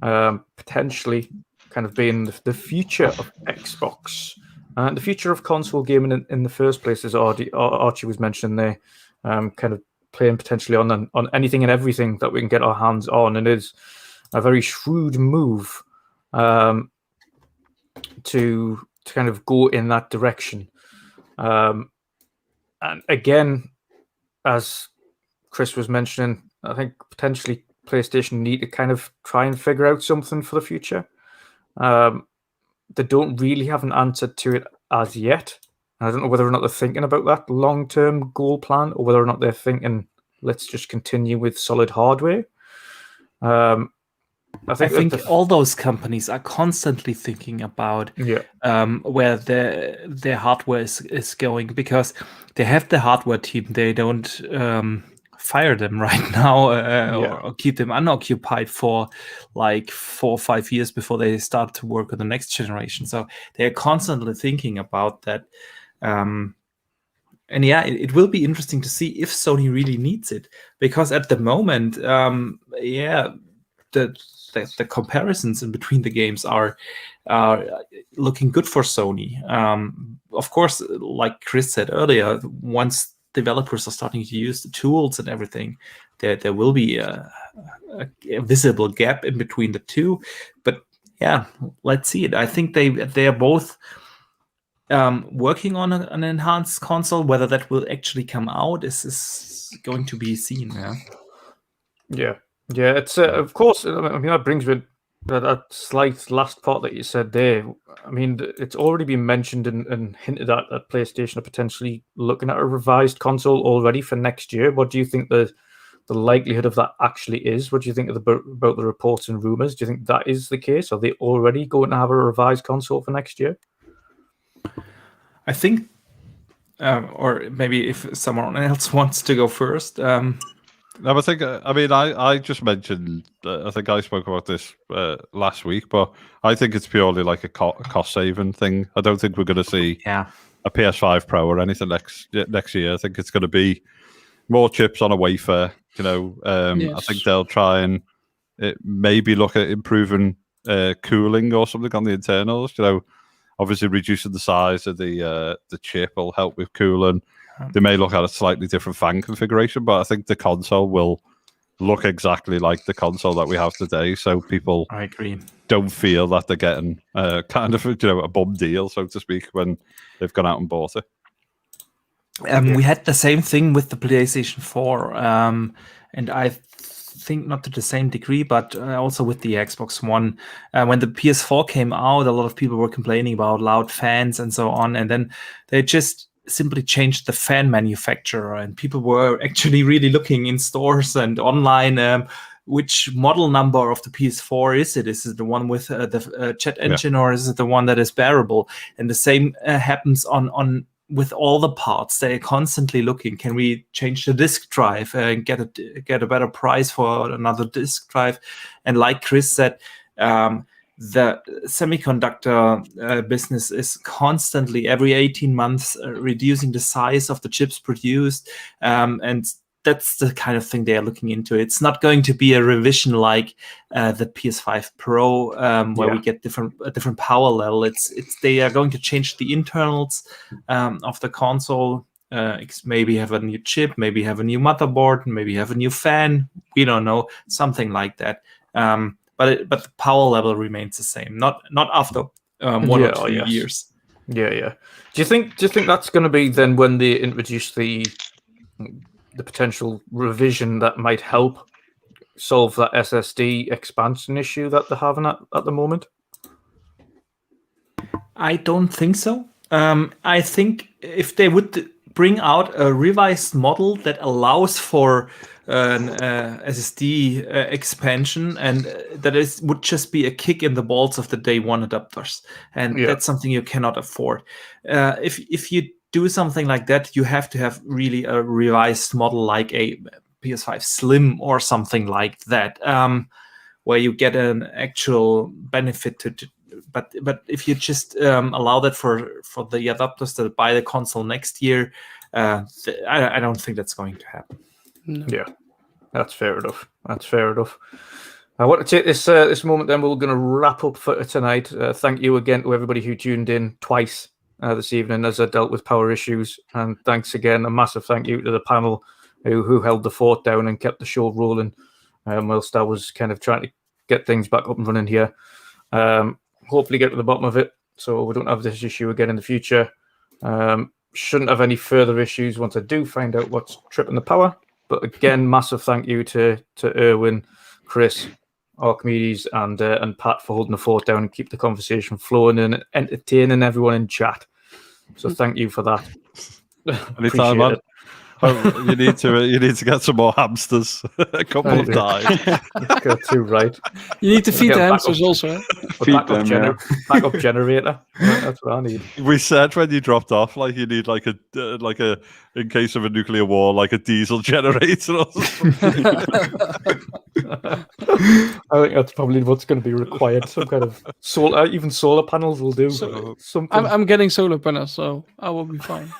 potentially kind of being the future of Xbox and the future of console gaming in the first place, as Archie was mentioning there. Kind of playing potentially on anything and everything that we can get our hands on, and it is a very shrewd move to kind of go in that direction. And again, as Chris was mentioning, I think potentially PlayStation need to kind of try and figure out something for the future. They don't really have an answer to it as yet. I don't know whether or not they're thinking about that long-term goal plan, or whether or not they're thinking, let's just continue with solid hardware. I think all those companies are constantly thinking about where their hardware is going, because they have the hardware team. They don't fire them right now or keep them unoccupied for like 4 or 5 years before they start to work on the next generation. So they're constantly thinking about that. And it will be interesting to see if Sony really needs it, because at the moment, the comparisons in between the games are looking good for Sony. Of course, like Chris said earlier, once developers are starting to use the tools and everything, there will be a visible gap in between the two. But yeah, let's see it. I think they are both working on an enhanced console. Whether that will actually come out is going to be seen. Yeah. It's of course. I mean, that brings me that slight last part that you said there. I mean, it's already been mentioned and hinted at that PlayStation are potentially looking at a revised console already for next year. What do you think the likelihood of that actually is? What do you think about the reports and rumors? Do you think that is the case? Are they already going to have a revised console for next year? I think, or maybe if someone else wants to go first. No, I think, I just mentioned, I think I spoke about this last week, but I think it's purely like a cost-saving thing. I don't think we're going to see a PS5 Pro or anything next year. I think it's going to be more chips on a wafer. I think they'll try and maybe look at improving cooling or something on the internals. Obviously reducing the size of the chip will help with cooling. They may look at a slightly different fan configuration, but I think the console will look exactly like the console that we have today. So people, I agree, don't feel that they're getting kind of a bum deal, so to speak, when they've gone out and bought it. We had the same thing with the PlayStation 4, and I think not to the same degree, but also with the Xbox One. When the PS4 came out, a lot of people were complaining about loud fans and so on, and then they just simply changed the fan manufacturer, and people were actually really looking in stores and online which model number of the PS4 is it? Is it the one with the jet engine, or is it the one that is bearable? And the same happens on with all the parts. They're constantly looking, can we change the disk drive and get a better price for another disk drive? And like Chris said, the semiconductor business is constantly, every 18 months, reducing the size of the chips produced, and that's the kind of thing they are looking into. It's not going to be a revision like the PS5 Pro, where we get a different power level. It's they are going to change the internals of the console. Maybe have a new chip, maybe have a new motherboard, maybe have a new fan. We don't know, something like that. But the power level remains the same. Not after 1 or 2 years. Yeah. Do you think that's going to be then when they introduce the potential revision that might help solve that SSD expansion issue that they're having at the moment? I don't think so. I think if they would bring out a revised model that allows for an SSD expansion, and that would just be a kick in the balls of the day one adapters, and that's something you cannot afford. If you do something like that, you have to have really a revised model like a PS5 Slim or something like that, where you get an actual benefit but if you just allow that for the adapters that buy the console next year, I don't think that's going to happen. No. Yeah, that's fair enough. I want to take this moment then. We're going to wrap up for tonight. Thank you again to everybody who tuned in twice this evening as I dealt with power issues. And thanks again, a massive thank you to the panel who held the fort down and kept the show rolling whilst I was kind of trying to get things back up and running here. Hopefully get to the bottom of it so we don't have this issue again in the future. Shouldn't have any further issues once I do find out what's tripping the power. But again, massive thank you to Erwin, Chris, Archimedes, and Pat for holding the fort down and keep the conversation flowing and entertaining everyone in chat. So thank you for that. Anytime, man. Oh, you need to get some more hamsters. A couple have died. Got two right. You need to feed the hamsters also. Backup generator. That's what I need. We said when you dropped off, like you need like a in case of a nuclear war, like a diesel generator or something. I think that's probably what's going to be required. Some kind of solar, even solar panels will do. So, something. I'm getting solar panels, so I will be fine.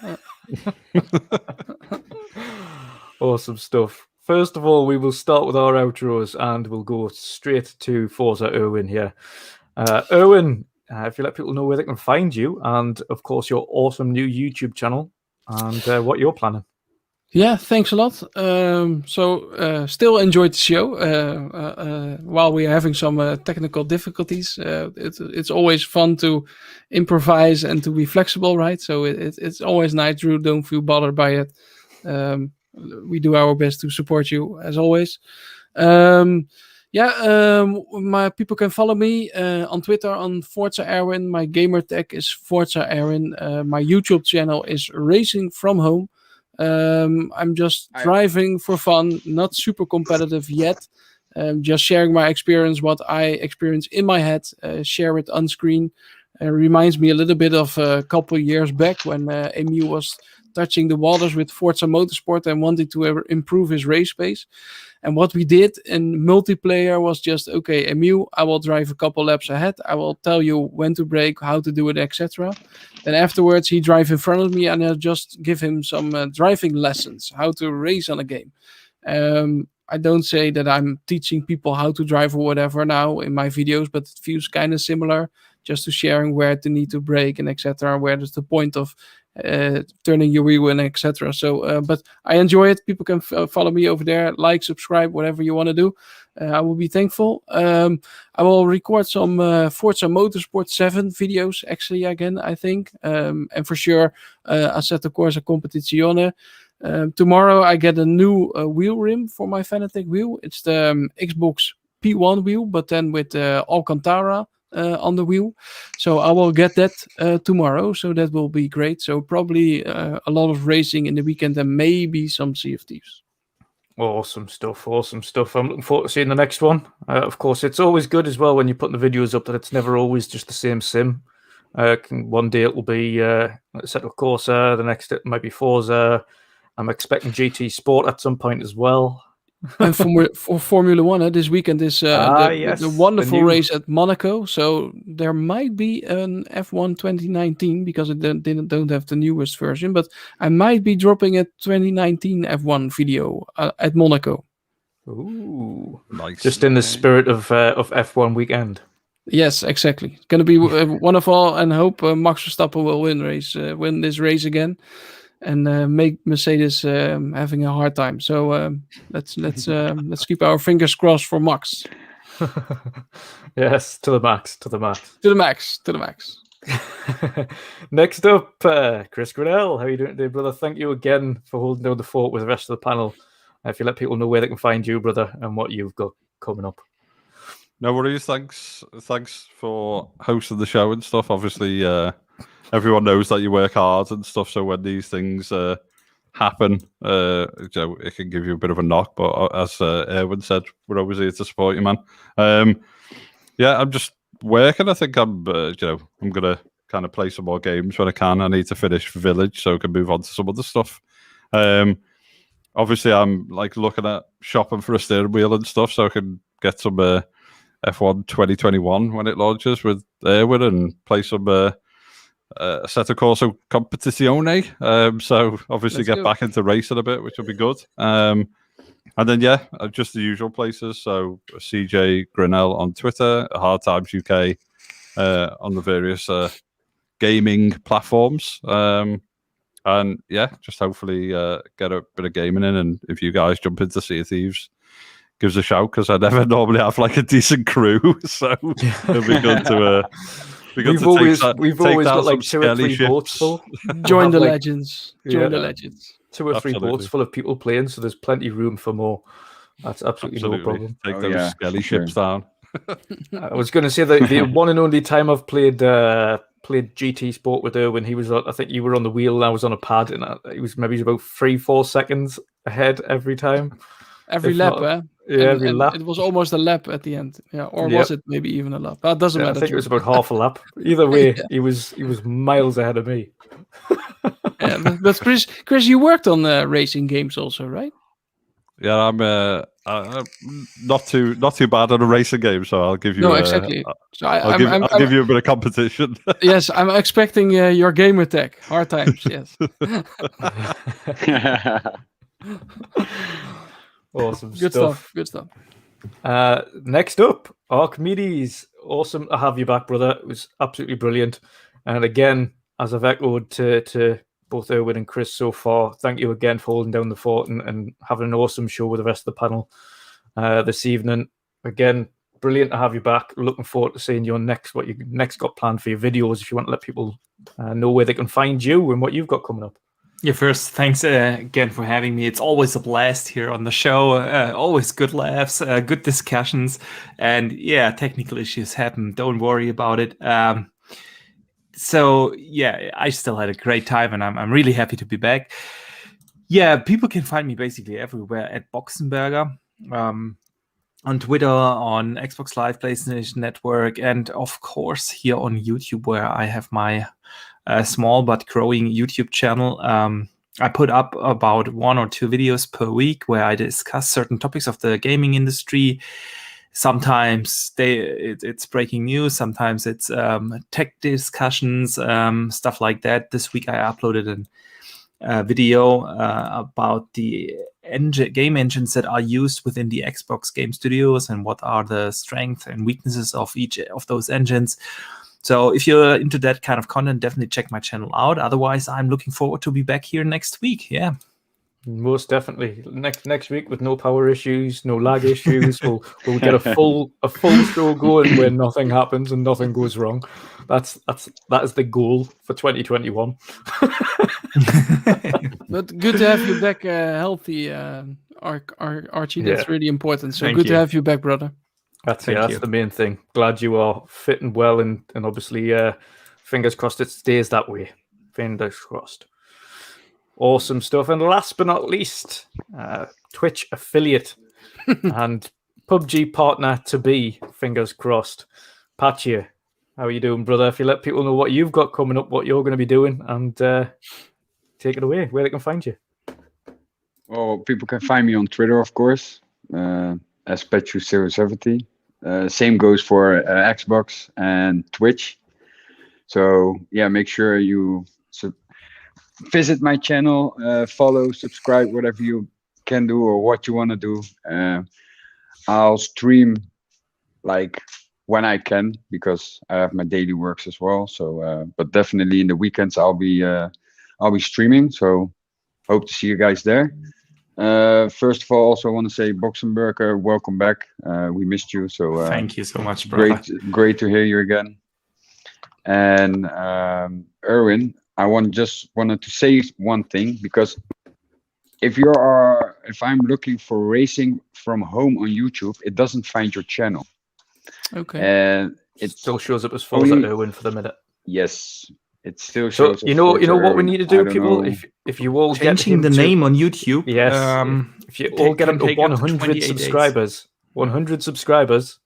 Awesome stuff. First of all, we will start with our outros and we'll go straight to Forza Erwin here. Erwin, if you let people know where they can find you, and of course your awesome new YouTube channel and what you're planning. Yeah, thanks a lot. So still enjoyed the show while we're having some technical difficulties. It's always fun to improvise and to be flexible, right? So it's always nice, Drew. Don't feel bothered by it. We do our best to support you as always. My people can follow me on Twitter on Forza Erwin. My gamer tag is Forza Erwin. My YouTube channel is Racing From Home. I'm just driving for fun, not super competitive yet. Just sharing my experience, what I experience in my head, share it on screen. Reminds me a little bit of a couple of years back when MU was touching the waters with Forza Motorsport and wanted to improve his race pace. And what we did in multiplayer was just, okay, MU, I will drive a couple laps ahead. I will tell you when to brake, how to do it, etc. Then afterwards, he drive in front of me and I'll just give him some driving lessons, how to race on a game. I don't say that I'm teaching people how to drive or whatever now in my videos, but it feels kind of similar, just to sharing where to need to brake and etc. Where there's the point of turning your wheel and etc. So, but I enjoy it. People can follow me over there, like, subscribe, whatever you want to do. I will be thankful. I will record some Forza Motorsport 7 videos actually again, I think. And for sure, Assetto Corsa Competizione. Tomorrow I get a new wheel rim for my Fanatec wheel. It's the Xbox P1 wheel, but then with Alcantara on the wheel. So I will get that tomorrow. So that will be great. So probably a lot of racing in the weekend and maybe some Sea of Thieves. Awesome stuff. Awesome stuff. I'm looking forward to seeing the next one. Of course, it's always good as well when you're putting the videos up that it's never always just the same sim. One day it will be set of Corsair, the next it might be Forza. I'm expecting GT Sport at some point as well. And for Formula One, this weekend is the wonderful race at Monaco. So there might be an F1 2019 because it don't have the newest version. But I might be dropping a 2019 F1 video at Monaco. Ooh, Nice. Just in the spirit of F1 weekend. Yes, exactly. It's going to be wonderful, and hope Max Verstappen will win this race again, and make Mercedes having a hard time. So let's keep our fingers crossed for Max. Yes, to the max. To the max. Next up, Chris Grannell. How are you doing today, brother? Thank you again for holding down the fort with the rest of the panel. If you let people know where they can find you, brother, and what you've got coming up. No worries. Thanks for hosting the show and stuff. Obviously, everyone knows that you work hard and stuff. So when these things happen, it can give you a bit of a knock. But as Erwin said, we're always here to support you, man. I'm just working. I think I'm gonna kind of play some more games when I can. I need to finish Village so I can move on to some other stuff. Obviously, I'm like looking at shopping for a steering wheel and stuff so I can get some F1 2021 when it launches with Erwin and play some Assetto Corsa Competizione. So obviously get back into racing a bit, which will be good. And then just the usual places. So CJ Grannell on Twitter, Hard Times UK on the various gaming platforms. And just hopefully get a bit of gaming in. And if you guys jump into Sea of Thieves, give us a shout, because I never normally have like a decent crew. So it'll be good to. We've always got like 2 or 3 boats full. Join the legends. Join the legends. 2 or 3 boats full of people playing, so there's plenty of room for more. That's absolutely no problem. Take those skelly ships down. I was going to say that the one and only time I've played GT Sport with Erwin, he was, I think you were on the wheel and I was on a pad, and it was maybe about 3-4 seconds ahead every time. Every lap, every lap. It was almost a lap at the end. Yeah, or was it maybe even a lap? That doesn't matter. I think it was about half a lap. Either way, he was miles ahead of me. But Chris, you worked on racing games also, right? Yeah, I'm not too bad at a racing game, so I'll give you. No, exactly. So I'll give you a bit of competition. Yes, I'm expecting your gamer tag. Hard Times, yes. Awesome Good stuff. Next up, Archimedes. Awesome to have you back, brother. It was absolutely brilliant. And again, as I've echoed to both Erwin and Chris so far, thank you again for holding down the fort and having an awesome show with the rest of the panel this evening. Again, brilliant to have you back. Looking forward to seeing what you next got planned for your videos, if you want to let people know where they can find you and what you've got coming up. Yeah, first, thanks again for having me. It's always a blast here on the show. Always good laughs, good discussions. And technical issues happen. Don't worry about it. So I still had a great time, and I'm really happy to be back. Yeah, people can find me basically everywhere at Boxenberger, on Twitter, on Xbox Live, PlayStation Network, and of course here on YouTube, where I have my small but growing YouTube channel. I put up about 1 or 2 videos per week where I discuss certain topics of the gaming industry. Sometimes it's breaking news, sometimes it's tech discussions, stuff like that. This week I uploaded a video about the game engines that are used within the Xbox game studios and what are the strengths and weaknesses of each of those engines. So if you're into that kind of content, definitely check my channel out. Otherwise, I'm looking forward to be back here next week. Yeah. Most definitely. Next week with no power issues, no lag issues, we'll get a full show going where nothing happens and nothing goes wrong. That is the goal for 2021. But good to have you back, healthy, Archie. That's really important. So good to have you back, brother. That's the main thing. Glad you are fitting well, and obviously, fingers crossed it stays that way. Fingers crossed. Awesome stuff. And last but not least, Twitch affiliate and PUBG partner to be, fingers crossed. Patchy, how are you doing, brother? If you let people know what you've got coming up, what you're going to be doing, and take it away, where they can find you. Well, people can find me on Twitter, of course, as Petru070. Same goes for Xbox and Twitch. So yeah, make sure you visit my channel, follow, subscribe, whatever you can do or what you want to do. I'll stream like when I can, because I have my daily works as well. So, but definitely in the weekends I'll be streaming. So hope to see you guys there. First of all, also want to say Boxenberger, welcome back. We missed you. So thank you so much, brother. Great to hear you again. And Erwin, I wanted to say one thing, because if I'm looking for racing from home on YouTube, it doesn't find your channel. Okay. And it still shows up as Forza Erwin for the minute. Yes, it still shows. So you know what we need to do, people. If you all changing the name on YouTube, yes. If you all get up to 100 subscribers, 100 subscribers,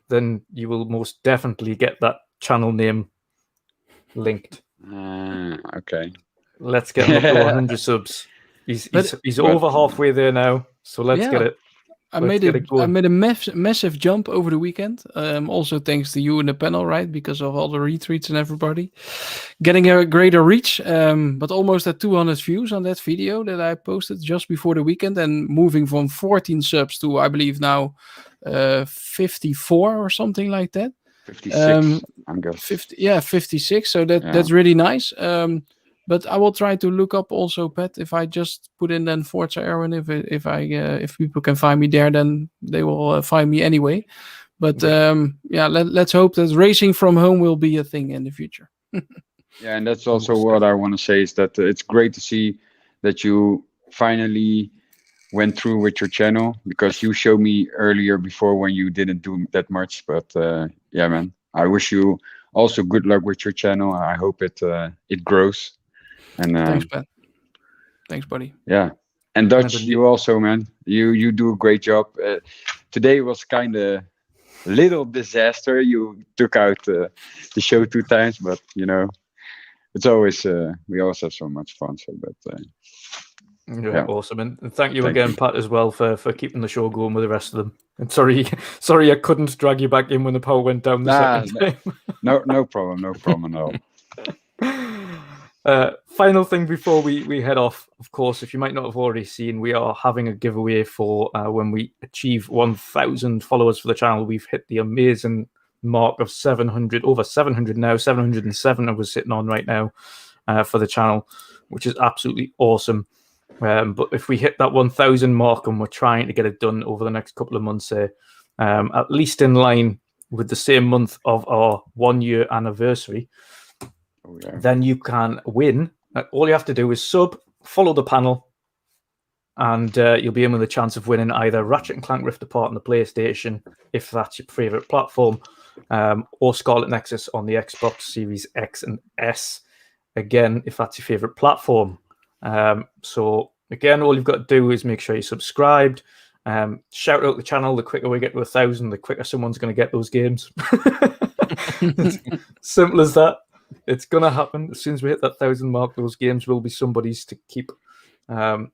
then you will most definitely get that channel name linked. Okay. Let's get him up to 100 subs. He's over halfway there now, so let's get it. I made a massive jump over the weekend. Also thanks to you in the panel, right? Because of all the retweets and everybody. Getting a greater reach, but almost at 200 views on that video that I posted just before the weekend, and moving from 14 subs to, I believe now, 54 or something like that. 56, I'm guessing. 56. So that's really nice. But I will try to look up also, Pat. If I just put in then Forza Erwin, if people can find me there, then they will find me anyway. But let's hope that racing from home will be a thing in the future. Yeah, and that's also what I want to say, is that it's great to see that you finally went through with your channel, because you showed me earlier before when you didn't do that much. But yeah, man, I wish you also good luck with your channel. I hope it grows. And thanks, Pat. Thanks, buddy. Yeah, and Dutch, you also, man, you do a great job. Today was kind of little disaster. You took out the show 2 times, but you know, it's always we always have so much fun. So, but yeah, awesome, and thank you again, Pat, as well for keeping the show going with the rest of them. And sorry I couldn't drag you back in when the power went down the second time. No problem at all. Final thing before we head off, of course, if you might not have already seen, we are having a giveaway for when we achieve 1,000 followers for the channel. We've hit the amazing mark of 700, over 700 now, 707 I was sitting on right now for the channel, which is absolutely awesome. But if we hit that 1,000 mark, and we're trying to get it done over the next couple of months, at least in line with the same month of our 1-year anniversary, then you can win. All you have to do is follow the panel, and you'll be in with a chance of winning either Ratchet & Clank Rift Apart on the PlayStation, if that's your favourite platform, or Scarlet Nexus on the Xbox Series X and S, again, if that's your favourite platform. So, again, all you've got to do is make sure you're subscribed. Shout out the channel. The quicker we get to 1,000, the quicker someone's going to get those games. Simple as that. It's going to happen. As soon as we hit that 1,000 mark, those games will be somebody's to keep.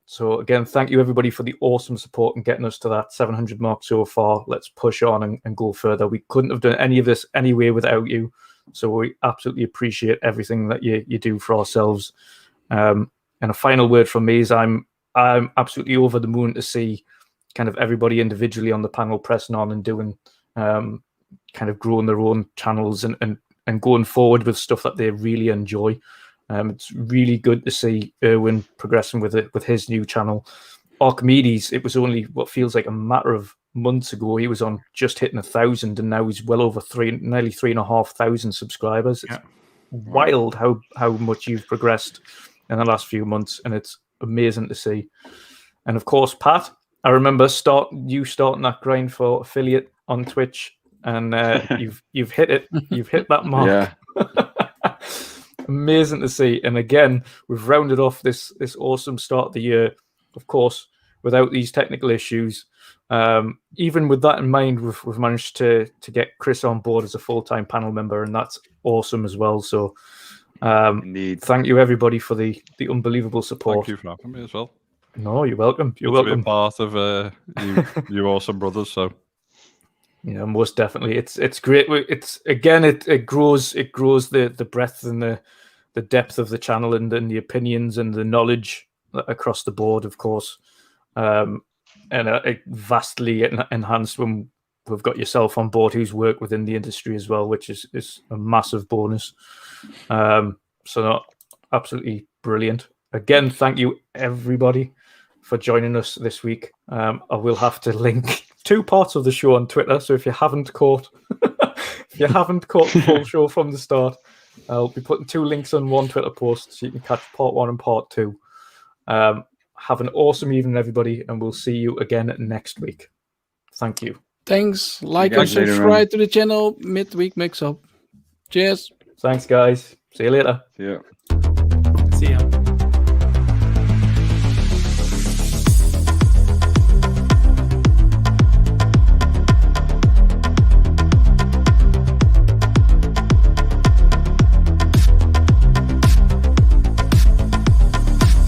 So again, thank you everybody for the awesome support and getting us to that 700 mark so far. Let's push on and go further. We couldn't have done any of this anyway without you. So we absolutely appreciate everything that you do for ourselves. And a final word from me is I'm absolutely over the moon to see kind of everybody individually on the panel pressing on and doing kind of growing their own channels and going forward with stuff that they really enjoy. It's really good to see Erwin progressing with his new channel. Archimedes, it was only what feels like a matter of months ago. He was on just hitting 1,000, and now he's well over nearly 3,500 subscribers. It's wild how much you've progressed in the last few months, and it's amazing to see. And of course, Pat, I remember you starting that grind for affiliate on Twitch. And you've hit it. You've hit that mark. Yeah. amazing to see. And again, we've rounded off this awesome start of the year, of course, without these technical issues. Even with that in mind, we've managed to get Chris on board as a full-time panel member, and that's awesome as well. So Indeed. thank you everybody for the unbelievable support. Thank you for having me as well. No, you're welcome. You're Good to welcome. be a part of you awesome brothers. So yeah, most definitely. It's great. It's again, it grows the breadth and the depth of the channel and the opinions and the knowledge across the board, of course. And it vastly enhanced when we've got yourself on board who's worked within the industry as well, which is a massive bonus. So absolutely brilliant. Again, thank you everybody for joining us this week. I will have to link 2 parts of the show on Twitter. So if you haven't caught the full show from the start, I'll be putting 2 links on one Twitter post so you can catch part 1 and part 2. Have an awesome evening, everybody, and we'll see you again next week. Thank you. Thanks. Like You and guys later, subscribe to the channel. Midweek Mix Up. Cheers. Thanks, guys. See you later. Yeah. See ya.